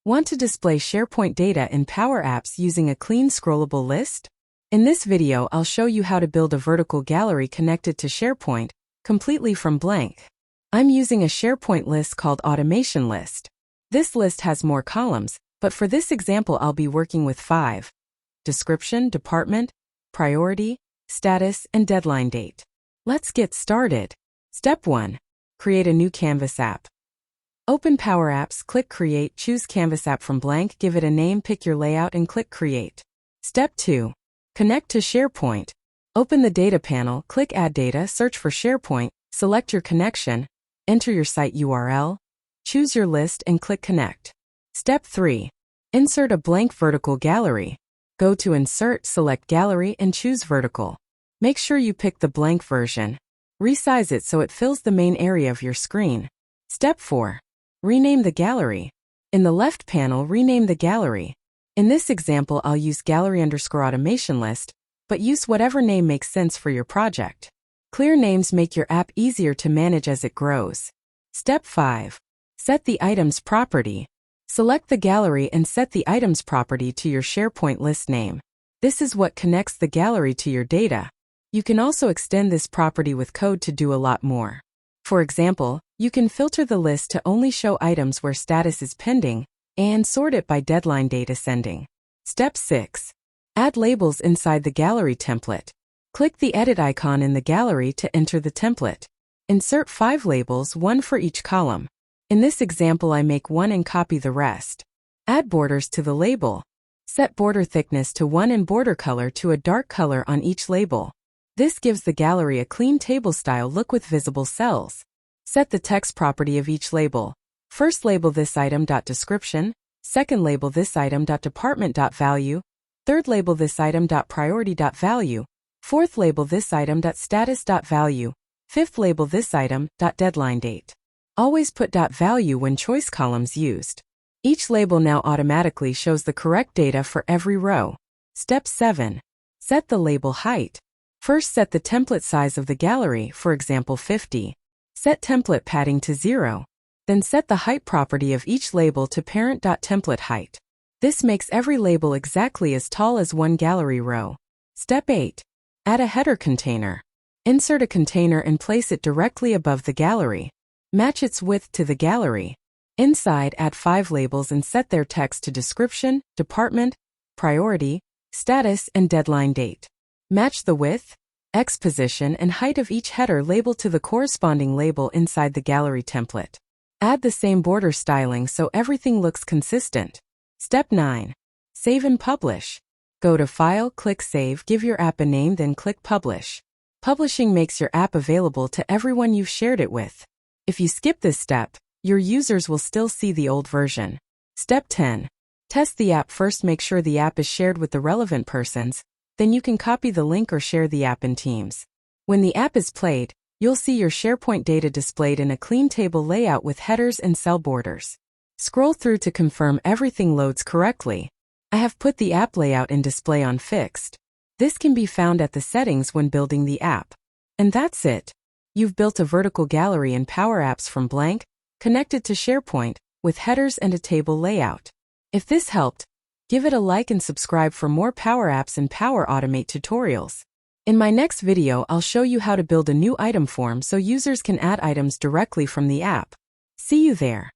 Want to display SharePoint data in Power Apps using a clean scrollable list? In this video, I'll show you how to build a vertical gallery connected to SharePoint, completely from blank. I'm using a SharePoint list called Automation List. This list has more columns, but for this example I'll be working with 5. Description, department, priority, status, and deadline date. Let's get started. Step 1. Create a new Canvas app. Open Power Apps, click Create, choose Canvas app from blank, give it a name, pick your layout, and click Create. Step 2. Connect to SharePoint. Open the Data panel, click Add Data, search for SharePoint, select your connection, enter your site URL, choose your list, and click Connect. Step 3. Insert a blank vertical gallery. Go to Insert, select Gallery, and choose Vertical. Make sure you pick the blank version. Resize it so it fills the main area of your screen. Step 4. Rename the gallery. In the left panel, rename the gallery. In this example, I'll use gallery_automation list, but use whatever name makes sense for your project. Clear names make your app easier to manage as it grows. Step 5. Set the items property. Select the gallery and set the items property to your SharePoint list name. This is what connects the gallery to your data. You can also extend this property with code to do a lot more. For example, you can filter the list to only show items where status is pending, and sort it by deadline date ascending. Step 6. Add labels inside the gallery template. Click the edit icon in the gallery to enter the template. Insert 5 labels, 1 for each column. In this example, I make 1 and copy the rest. Add borders to the label. Set border thickness to 1 and border color to a dark color on each label. This gives the gallery a clean table-style look with visible cells. Set the text property of each label. First, label this item.description. Second, label this item.department.value. Third, label this item.priority.value. Fourth, label this item.status.value. Fifth, label this item.deadline date. Always put .value when choice columns used. Each label now automatically shows the correct data for every row. Step 7. Set the label height. First, set the template size of the gallery, for example 50. Set template padding to 0. Then set the height property of each label to parent.template height. This makes every label exactly as tall as one gallery row. Step 8. Add a header container. Insert a container and place it directly above the gallery. Match its width to the gallery. Inside, add 5 labels and set their text to description, department, priority, status, and deadline date. Match the width, X position, and height of each header label to the corresponding label inside the gallery template. Add the same border styling so everything looks consistent. Step 9. Save and publish. Go to File, click Save, give your app a name, then click Publish. Publishing makes your app available to everyone you've shared it with. If you skip this step, your users will still see the old version. Step 10. Test the app. First, make sure the app is shared with the relevant persons. Then you can copy the link or share the app in Teams. When the app is played, you'll see your SharePoint data displayed in a clean table layout with headers and cell borders. Scroll through to confirm everything loads correctly. I have put the app layout and display on fixed. This can be found at the settings when building the app. And that's it. You've built a vertical gallery in Power Apps from blank, connected to SharePoint, with headers and a table layout. If this helped, give it a like and subscribe for more Power Apps and Power Automate tutorials. In my next video, I'll show you how to build a new item form so users can add items directly from the app. See you there.